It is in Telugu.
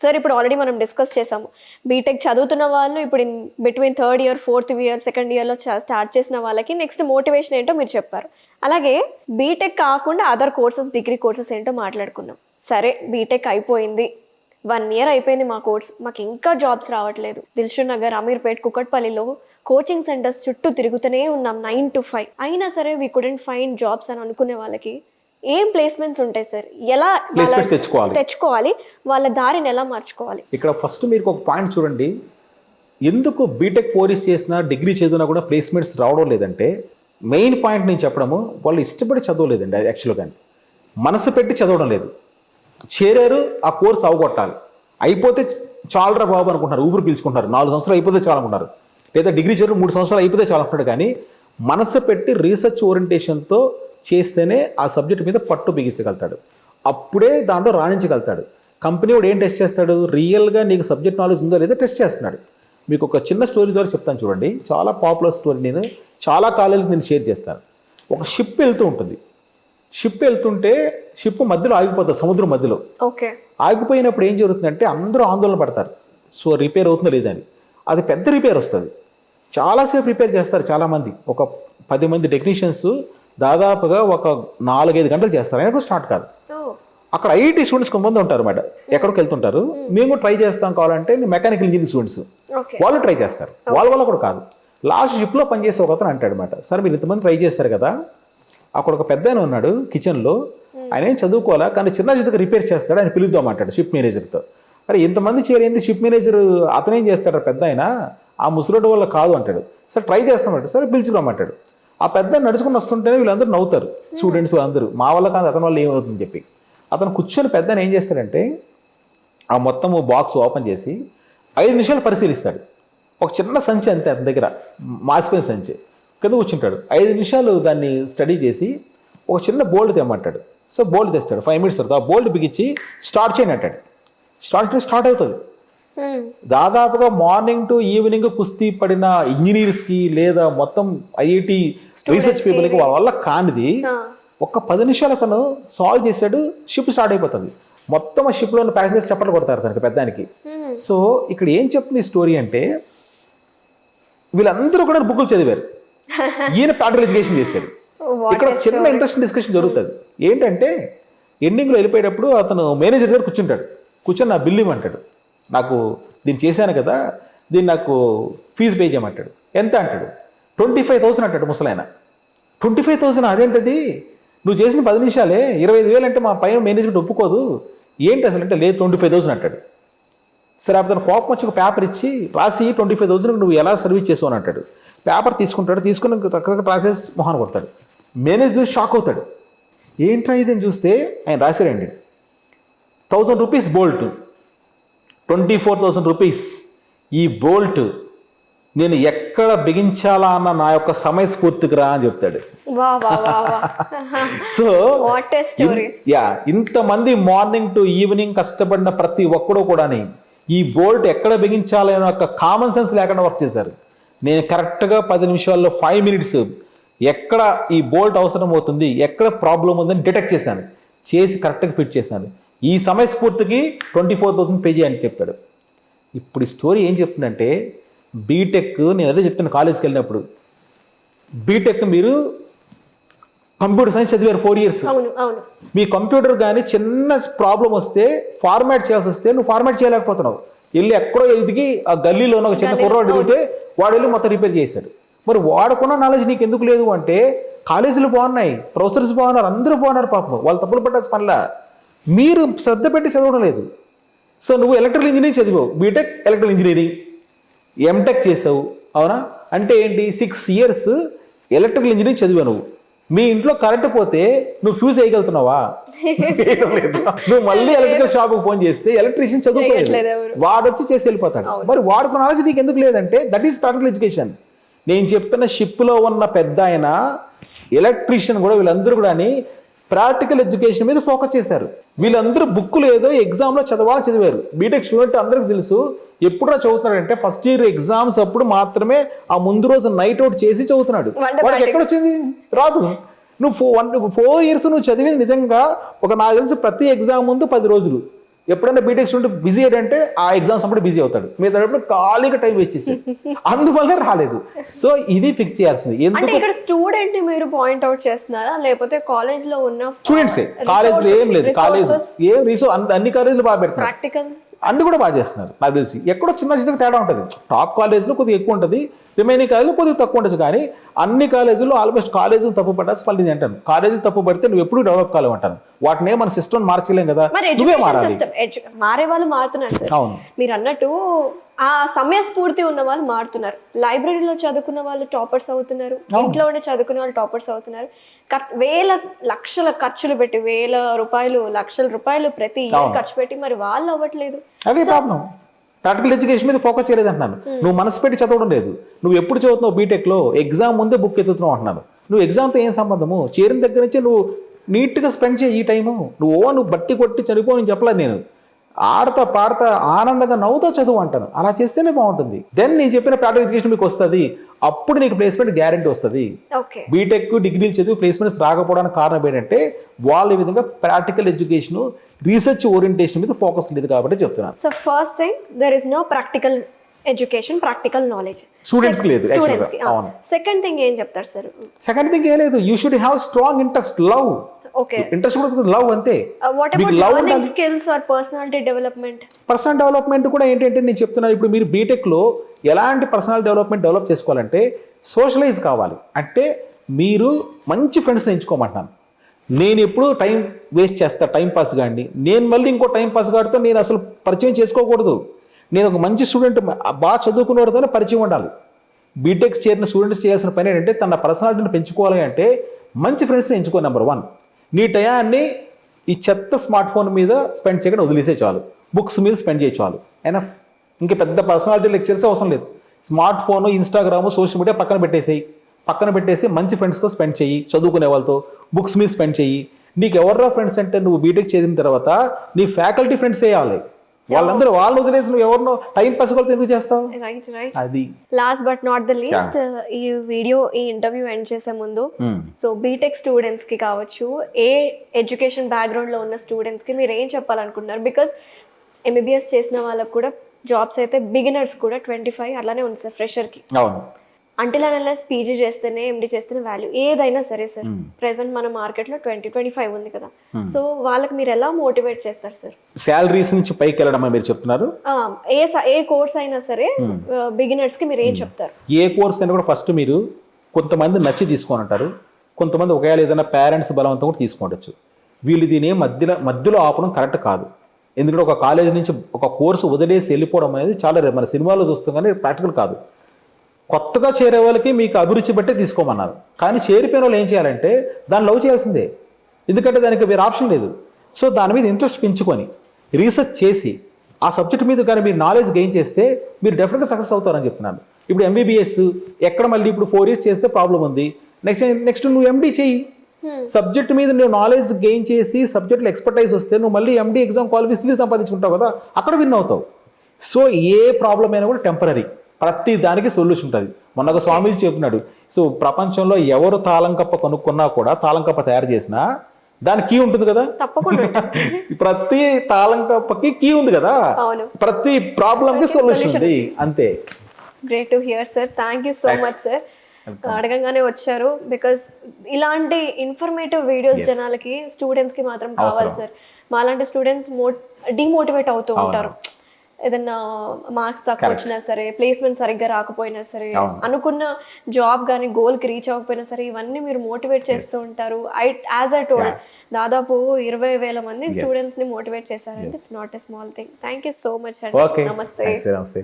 సార్ ఇప్పుడు ఆల్రెడీ మనం డిస్కస్ చేసాము, బీటెక్ చదువుతున్న వాళ్ళు ఇప్పుడు between third year, fourth year, second ఇయర్లో స్టార్ట్ చేసిన వాళ్ళకి నెక్స్ట్ మోటివేషన్ ఏంటో మీరు చెప్పారు. అలాగే బీటెక్ కాకుండా అదర్ కోర్సెస్, డిగ్రీ కోర్సెస్ ఏంటో మాట్లాడుకున్నాం. సరే బీటెక్ అయిపోయింది, 1 year అయిపోయింది మా కోర్స్, మాకు ఇంకా జాబ్స్ రావట్లేదు. దిల్షుక్ నగర్, అమీర్పేట్, కుకట్పల్లిలో కోచింగ్ సెంటర్స్ చుట్టూ తిరుగుతూనే ఉన్నాం 9 to 5, అయినా సరే వీ కుడెంట్ ఫైండ్ జాబ్స్ అని అనుకునే వాళ్ళకి ఏం ప్లేస్మెంట్స్ ఉంటాయి సార్? ఎలా తెచ్చుకోవాలి? వాళ్ళ దారిని ఎలా మార్చుకోవాలి? ఇక్కడ ఫస్ట్ మీరు ఒక పాయింట్ చూడండి, ఎందుకు బీటెక్ 4 years చేసినా డిగ్రీ చదివినా కూడా ప్లేస్మెంట్స్ రావడం లేదంటే మెయిన్ పాయింట్ నేను చెప్పడము, వాళ్ళు ఇష్టపడి చదవలేదండి. అది యాక్చువల్గా కానీ మనసు పెట్టి చదవడం లేదు. చేరారు, ఆ కోర్స్ అవగొట్టాలి, అయిపోతే చాలరా బాబు అనుకుంటున్నారు, ఊపిరి పీల్చుకుంటారు. 4 సంవత్సరాలు అయిపోతే చాలు అనుకుంటారు, లేదా డిగ్రీ చేరు 3 సంవత్సరాలు అయిపోతే చాలు అనుకుంటాడు. కానీ మనసు పెట్టి రీసెర్చ్ ఓరియంటేషన్తో చేస్తేనే ఆ సబ్జెక్ట్ మీద పట్టు బిగించగలుగుతాడు, అప్పుడే దాంట్లో రాణించగలుగుతాడు. కంపెనీ వాడు ఏం టెస్ట్ చేస్తాడు? రియల్గా నీకు సబ్జెక్ట్ నాలెడ్జ్ ఉందో లేదో టెస్ట్ చేస్తున్నాడు. మీకు ఒక చిన్న స్టోరీ ద్వారా చెప్తాను చూడండి, చాలా పాపులర్ స్టోరీ. నేను చాలా కాలేజీకి నేను షేర్ చేస్తాను. ఒక షిప్ వెళ్తూ ఉంటుంది, షిప్ వెళ్తుంటే షిప్ మధ్యలో ఆగిపోతుంది, సముద్రం మధ్యలో. ఓకే. ఆగిపోయినప్పుడు ఏం జరుగుతుందంటే అందరూ ఆందోళన పడతారు, సో రిపేర్ అవుతుందో లేదని. అది పెద్ద రిపేర్ వస్తుంది, చాలాసేపు రిపేర్ చేస్తారు చాలామంది. ఒక 10 మంది టెక్నీషియన్స్ దాదాపుగా ఒక 4-5 గంటలు చేస్తారు, అయినా స్టార్ట్ కాదు. అక్కడ ఐఐటి స్టూడెంట్స్ కొంతమంది ఉంటారు అన్నమాట, ఎక్కడికి వెళ్తుంటారు. మేము ట్రై చేస్తాం కావాలంటే మెకానికల్ ఇంజనీరింగ్ స్టూడెంట్స్, వాళ్ళు ట్రై చేస్తారు, వాళ్ళ వల్ల కూడా కాదు. లాస్ట్ షిప్లో పనిచేసే ఒక అతను అంటాడు అనమాట, సార్ మీరు ఇంతమంది ట్రై చేస్తారు కదా, అక్కడ ఒక పెద్ద ఆయన ఉన్నాడు కిచెన్లో, ఆయన ఏం చదువుకోవాలా కానీ చిన్న చిన్నగా రిపేర్ చేస్తాడు, ఆయన పిలుద్దామంటాడు షిప్ మేనేజర్తో. అరే ఇంతమంది చేరేంది, షిప్ మేనేజర్ అతనేం చేస్తాడు పెద్ద ఆయన, ఆ ముసలోడి వల్ల కాదు అంటాడు. సార్ ట్రై చేస్తామంటాడు, సరే పిలుచుకోమంటాడు. ఆ పెద్ద నడుచుకుని వస్తుంటేనే వీళ్ళందరూ నవ్వుతారు, స్టూడెంట్స్ అందరూ, మా వల్ల కాదు అతని వల్ల ఏమవుతుందని చెప్పి. అతను కూర్చొని పెద్ద ఏం చేస్తాడంటే ఆ మొత్తము బాక్స్ ఓపెన్ చేసి 5 నిమిషాలు పరిశీలిస్తాడు. ఒక చిన్న సంచి అంతే అతని దగ్గర, మాసిపోయిన సంచి కింద కూర్చుంటాడు. 5 నిమిషాలు దాన్ని స్టడీ చేసి ఒక చిన్న బోల్డ్ తెమ్మంటాడు. సో బోల్డ్ తెస్తాడు, 5 minutes తర్వాత ఆ బోల్డ్ బిగించి స్టార్ట్ చేయండి అంటాడు. స్టార్ట్ అవుతుంది. దాదాపుగా మార్నింగ్ టు ఈవినింగ్ కుస్తీ పడిన ఇంజనీర్స్కి లేదా మొత్తం ఐఐటి రీసెర్చ్ పీపుల్కి వాళ్ళ వల్ల కానిది ఒక 10 నిమిషాలు అతను సాల్వ్ చేశాడు, షిప్ స్టార్ట్ అయిపోతుంది. మొత్తం ఆ షిప్లో ఉన్న ప్యాసింజర్స్ చప్పట్లు కొడతారు తనకి పెద్దానికి. సో ఇక్కడ ఏం చెప్తుంది ఈ స్టోరీ అంటే, వీళ్ళందరూ కూడా బుక్కులు చదివారు, ఈయన ప్రాక్టికల్ ఎడ్యుకేషన్ చేశాడు. ఇక్కడ చిన్న ఇంట్రెస్టింగ్ డిస్కషన్ జరుగుతుంది. ఏంటంటే ఎండింగ్లో వెళ్ళిపోయేటప్పుడు అతను మేనేజర్ దగ్గర కూర్చొని నా బిల్లు ఇవ్వమంటాడు, నాకు దీన్ని చేశాను కదా, దీన్ని నాకు ఫీజు పే చేయమంటాడు. ఎంత అంటాడు? 25,000 అంటాడు ముసలాయన. 25,000? అదేంటది, నువ్వు చేసిన 10 నిమిషాలే 25,000 అంటే మా పైన మేనేజ్మెంట్ ఒప్పుకోదు, ఏంటి అసలు అంటే, లేదు 25,000 అంటాడు. సరే అతను కోపం వచ్చి ఒక పేపర్ ఇచ్చి రాసి 25,000 నువ్వు ఎలా సర్వీస్ చేసావు అని అంటాడు. పేపర్ తీసుకుని తక్కువ రాసేసి మొహాన్ కొడతాడు. మేనేజర్ షాక్ అవుతాడు, ఏంట్రా ఇదని చూస్తే ఆయన రాశాడండి, 1,000 rupees బోల్ట్, 24,000 rupees. ఈ బోల్ట్ నేను ఎక్కడ బిగించాలా అన్న నా యొక్క సమయస్ఫూర్తికి రా అని చెప్తాడు. సో ఇంతమంది మార్నింగ్ టు ఈవినింగ్ కష్టపడిన ప్రతి ఒక్కడూ కూడా ఈ బోల్ట్ ఎక్కడ బిగించాలి అనే ఒక కామన్ సెన్స్ లేకుండా వర్క్ చేశారు. నేను కరెక్ట్గా 10 నిమిషాల్లో 5 minutes ఎక్కడ ఈ బోల్ట్ అవసరం అవుతుంది, ఎక్కడ ప్రాబ్లం ఉందని డిటెక్ట్ చేసి కరెక్ట్గా ఫిట్ చేశాను. ఈ సమయస్ఫూర్తికి 24,000 పే చేయని చెప్పాడు. ఇప్పుడు ఈ స్టోరీ ఏం చెప్తుందంటే, బీటెక్, నేను అదే చెప్తాను కాలేజ్కి వెళ్ళినప్పుడు, బీటెక్ మీరు కంప్యూటర్ సైన్స్ చదివారు 4 years. మీ కంప్యూటర్ కానీ చిన్న ప్రాబ్లం వస్తే ఫార్మాట్ చేయాల్సి వస్తే నువ్వు ఫార్మాట్ చేయలేకపోతున్నావు, వెళ్ళి ఎక్కడో ఎదిగి ఆ గల్లీలో ఒక చిన్న కుర్రాడు ఎదిగితే వాడు వెళ్ళి మొత్తం రిపేర్ చేశాడు. మరి వాడుకున్న నాలెడ్జ్ నీకు ఎందుకు లేదు అంటే, కాలేజీలు బాగున్నాయి, ప్రొఫెసర్స్ బాగున్నారు, అందరూ బాగున్నారు, పాపం వాళ్ళు తప్పులు పట్టాల్సిన పనిలా, మీరు శ్రద్ధ పెట్టి చదవడం లేదు. సో నువ్వు ఎలక్ట్రికల్ ఇంజనీరింగ్ చదివావు, బీటెక్ ఎలక్ట్రికల్ ఇంజనీరింగ్, ఎంటెక్ చేసావు, అవునా? అంటే ఏంటి, 6 years ఎలక్ట్రికల్ ఇంజనీరింగ్ చదివావు. నువ్వు మీ ఇంట్లో కరెంట్ పోతే నువ్వు ఫ్యూజ్ వేయగలుగుతున్నావా? నువ్వు మళ్ళీ ఎలక్ట్రికల్ షాప్కి ఫోన్ చేస్తే ఎలక్ట్రీషియన్ చదువుకోలేదు, వాడు వచ్చి చేసి వెళ్ళిపోతాడు. మరి వాడుకున్న నాలెడ్జ్ నీకు ఎందుకు లేదంటే, దట్ ఈస్ ప్రాక్టికల్ ఎడ్యుకేషన్. నేను చెప్పిన షిప్లో ఉన్న పెద్ద ఆయన ఎలక్ట్రీషియన్ కూడా వీళ్ళందరూ కూడా ప్రాక్టికల్ ఎడ్యుకేషన్ మీద ఫోకస్ చేశారు. వీళ్ళందరూ బుక్కులు ఏదో ఎగ్జామ్లో చదివారు. బీటెక్ స్టూడెంట్ అందరికీ తెలుసు, ఎప్పుడో చదువుతున్నాడంటే ఫస్ట్ ఇయర్ ఎగ్జామ్స్ అప్పుడు మాత్రమే, ఆ ముందు రోజు నైట్ అవుట్ చేసి చదువుతున్నాడు. వాడికి ఎక్కడొచ్చింది? రాదు. నువ్వు 4 years నువ్వు చదివింది నిజంగా నాకు తెలిసి ప్రతి ఎగ్జామ్ ముందు 10 రోజులు, ఎప్పుడైనా బీటెక్ స్టూడెంట్ బిజీ అంటే ఆ ఎగ్జామ్స్ అప్పుడు బిజీ అవుతాడు, మిగతా ఖాళీగా టైం వేస్ట్ చేసాడు, అందువల్ల రాలేదు. సో ఇది ఫిక్స్ చేయాల్సింది. అంటే ఎందుకు ఇక్కడ స్టూడెంట్ ని మీరు పాయింట్ అవుట్ చేస్తున్నారా, లేకపోతే కాలేజ్ లో ఉన్న స్టూడెంట్సే, కాలేజ్లో ఏం లేదు, కాలేజ్ ఏం అన్ని కాలేజీలు బాగా పెడతారు, ప్రాక్టికల్స్ అన్ని కూడా బాగా చేస్తున్నారు నాకు తెలిసి. ఎక్కడో చిన్న చిన్నగా తేడా ఉంటుంది, టాప్ కాలేజ్లో కొద్దిగా ఎక్కువ ఉంటుంది, రిమైనింగ్ కాలేజ్లో కొద్దిగా తక్కువ ఉండొచ్చు. కానీ అన్ని కాలేజీల్లో ఆల్మోస్ట్ కాలేజీలు తప్పు పడ్డా పల్లింది అంటాను. కాలేజీలు తప్పు పడితే నువ్వు ఎప్పుడు డెవలప్ కాలేవు అంటాను. వాటినే మన సిస్టమ్ మార్చలేం కదా, మరి నువ్వే ఎడ్యుకేషన్ మారాలి. సిస్టమ్ మారే వాళ్ళు మారుతున్నారు సార్. అవును, మీరు అన్నట్టు ఆ సమయస్ఫూర్తి ఉన్న వాళ్ళు మారుతున్నారు. లైబ్రరీలో చదువుకున్న వాళ్ళు టాపర్స్ అవుతున్నారు, ఇంట్లో ఉండి చదువుకునే వాళ్ళు టాపర్స్ అవుతున్నారు. వేల లక్షల ఖర్చులు పెట్టి, వేల రూపాయలు లక్షల రూపాయలు ప్రతి ఇయర్ ఖర్చు పెట్టి మరి వాళ్ళు అవ్వట్లేదు. అదే ప్రాబ్లం. ప్రాక్టికల్ ఎడ్యుకేషన్ మీద ఫోకస్ చేయలేదు అంటున్నాను. నువ్వు మనసు పెట్టి చదవడం లేదు. నువ్వు ఎప్పుడు చదువుతున్నావు బీటెక్లో, ఎగ్జామ్ ముందే బుక్ ఎత్తుతున్నావు అంటున్నాను. నువ్వు ఎగ్జామ్తో ఏం సంబంధము, చేరిన దగ్గర నుంచి నువ్వు నీట్గా స్పెండ్ చేయి ఈ టైము. నువ్వు బట్టి కొట్టి చనిపోని చెప్పలేదు నేను. ఆడతా పాడతా ఆనందంగా నవ్వుతా చదువు అంటాను. అలా చేస్తేనే బాగుంటుంది. దెన్ నేను చెప్పిన ప్రాక్టికల్ ఎడ్యుకేషన్ మీకు వస్తుంది, అప్పుడు నీకు ప్లేస్మెంట్ గ్యారెంటీ వస్తుంది. ఓకే, బీటెక్ డిగ్రీలు చదివి ప్లేస్మెంట్స్ రాకపోవడానికి కారణం ఏంటంటే వాళ్ళు ఈ విధంగా ప్రాక్టికల్ ఎడ్యుకేషన్, రీసెర్చ్ ఓరియంటేషన్ మీద ఫోకస్ లేదు కాబట్టి చెప్తున్నాను. So first thing there is no practical education, practical knowledge students కి లేదు. అవును. సెకండ్ థింగ్ ఏం చెప్తారు సార్? సెకండ్ థింగ్ ఏం లేదు, you should have strong interest, love. Okay, interest కూడా లవ్ అంతే. What about learning skills are personality development? Personal development కూడా ఏంటంటే నేను చెప్తున్నాను, ఇప్పుడు మీరు బీటెక్లో ఎలాంటి పర్సనల్ డెవలప్ చేసుకోవాలంటే సోషలైజ్ కావాలి. అంటే మీరు మంచి ఫ్రెండ్స్ని ఎంచుకోమంటున్నాను. నేను ఎప్పుడు టైం వేస్ట్ చేస్తా, టైం పాస్ కాండి, నేను మళ్ళీ ఇంకో టైం పాస్ కాడితో నేను అసలు పరిచయం చేసుకోకూడదు. నేను ఒక మంచి స్టూడెంట్, బాగా చదువుకునేవాడితోనే పరిచయం ఉండాలి. బీటెక్ చేరిన స్టూడెంట్స్ చేయాల్సిన పని ఏంటంటే తన పర్సనాలిటీని పెంచుకోవాలి అంటే మంచి ఫ్రెండ్స్ని ఎంచుకో. నెంబర్ 1, నీ టయాన్ని ఈ చెత్త స్మార్ట్ ఫోన్ మీద స్పెండ్ చేయకుండా వదిలేసే చాలు, బుక్స్ మీద స్పెండ్ చేయ చాలు, ఎనఫ్. ఇంకా పెద్ద పర్సనాలిటీ లెక్చర్స్ అవసరం లేదు. Smart phone, Instagram, social media పక్కన పెట్టేసి మంచి ఫ్రెండ్స్తో స్పెండ్ చెయ్యి, చదువుకునే వాళ్ళతో బుక్స్ మీద స్పెండ్ చెయ్యి. నీకు ఎవర్రా ఫ్రెండ్స్ అంటే నువ్వు బీటెక్ చేసిన తర్వాత నీ ఫ్యాకల్టీ ఫ్రెండ్స్ చేయాలి. వాళ్ళందరూ వాళ్ళు వదిలేసి నువ్వు ఎవరినో టైం పాస్ కొడితే ఎందుకు చేస్తావు? అది last but not the least, ఈ వీడియో ఈ ఇంటర్వ్యూ ఎండ్ చేసే ముందు సో బీటెక్ స్టూడెంట్స్ కి కావచ్చు, ఏ ఎడ్యుకేషన్ బ్యాక్గ్రౌండ్ లో ఉన్న స్టూడెంట్స్ కి మీరు ఏం చెప్పాలనుకుంటున్నారు? బికాస్ ఎంబీబీఎస్ చేసిన వాళ్ళకి కూడా జాబ్స్ అయితే, బిగినర్స్ కూడా 25 అలానే ఉంది సార్ ఫ్రెషర్ కి. అవును. అంటిల్ అనలెస్ పీజీ చేస్తేనే, ఎండి చేస్తేనే వాల్యూ ఏదైనా సరే సార్. ప్రెసెంట్ మన మార్కెట్లో 20-25 ఉంది కదా. సో వాళ్ళకి మీరు ఎలా మోటివేట్ చేస్తారు సార్? శాలరీస్ నుంచి పైకి వెళ్ళడం మీరు చెప్తున్నారు. ఏ కోర్స్ అయినా సరే బిగినర్స్ కి మీరు ఏం చెప్తారు? ఏ కోర్స్ అయినా కూడా ఫస్ట్ మీరు కొంతమంది నచ్చి తీసుకొని అంటారు, కొంతమంది ఒకవేళ ఏదైనా పేరెంట్స్ బలవంతం కూడా తీసుకోవచ్చు. వీళ్ళు దీని మధ్యలో ఆపడం కరెక్ట్ కాదు. ఎందుకంటే ఒక కాలేజ్ నుంచి ఒక కోర్సు వదిలేసి వెళ్ళిపోవడం అనేది చాలా మన సినిమాలో చూస్తాం కానీ ప్రాక్టికల్ కాదు. కొత్తగా చేరే వాళ్ళకి మీకు అభిరుచి బట్టే తీసుకోమన్నారు, కానీ చేరిపోయిన వాళ్ళు ఏం చేయాలంటే దాన్ని లవ్ చేయాల్సిందే, ఎందుకంటే దానికి వేరే ఆప్షన్ లేదు. సో దాని మీద ఇంట్రెస్ట్ పెంచుకొని రీసెర్చ్ చేసి ఆ సబ్జెక్ట్ మీద కానీ మీరు నాలెడ్జ్ గెయిన్ చేస్తే మీరు డెఫినెట్గా సక్సెస్ అవుతారని చెప్తున్నాను. ఇప్పుడు ఎంబీబీఎస్ ఎక్కడ మళ్ళీ ఇప్పుడు 4 years చేస్తే ప్రాబ్లం ఉంది, నెక్స్ట్ నువ్వు ఎండీ చెయ్యి. సబ్జెక్ట్ మీద నువ్వు నాలెడ్జ్ గెయిన్ చేసి సబ్జెక్ట్లో ఎక్స్పర్టైజ్ వస్తే నువ్వు మళ్ళీ ఎండీ ఎగ్జామ్ క్వాలిఫికేషన్ సంపాదించుకుంటావు కదా, అక్కడ విన్ అవుతావు. సో ఏ ప్రాబ్లం అయినా కూడా టెంపరీ, ప్రతి దానికి సొల్యూషన్ ఉంటుంది. మొన్న స్వామీజీ చెప్తున్నాడు, సో ప్రపంచంలో ఎవరు తాళం కప్ప కొనుక్కున్నా కూడా, తాళం కప్ప తయారు చేసినా దాని కీ ఉంటుంది కదా, తప్పకుండా ప్రతి తాళం కప్పకి కీ ఉంది కదా, ప్రతి ప్రాబ్లంకి సొల్యూషన్ ఉంది, అంతే. Great to hear sir, thank you so much sir. అడగంగానే వచ్చారు, బికాస్ ఇలాంటి ఇన్ఫర్మేటివ్ వీడియోస్ జనాలకి, స్టూడెంట్స్ కి మాత్రం కావాలి సార్. మాలాంటి స్టూడెంట్స్ డిమోటివేట్ అవుతూ ఉంటారు. ఏదన్నా మార్క్స్ తక్కువ వచ్చినా సరే, ప్లేస్మెంట్ సరిగ్గా రాకపోయినా సరే, అనుకున్న జాబ్ కానీ గోల్కి రీచ్ అవ్వకపోయినా సరే, ఇవన్నీ మీరు మోటివేట్ చేస్తూ ఉంటారు. యాజ్ ఐ టోల్డ్, దాదాపు 20,000 మంది స్టూడెంట్స్ ని మోటివేట్ చేశారంటే it's not a small thing. Thank you so much అండి. నమస్తే.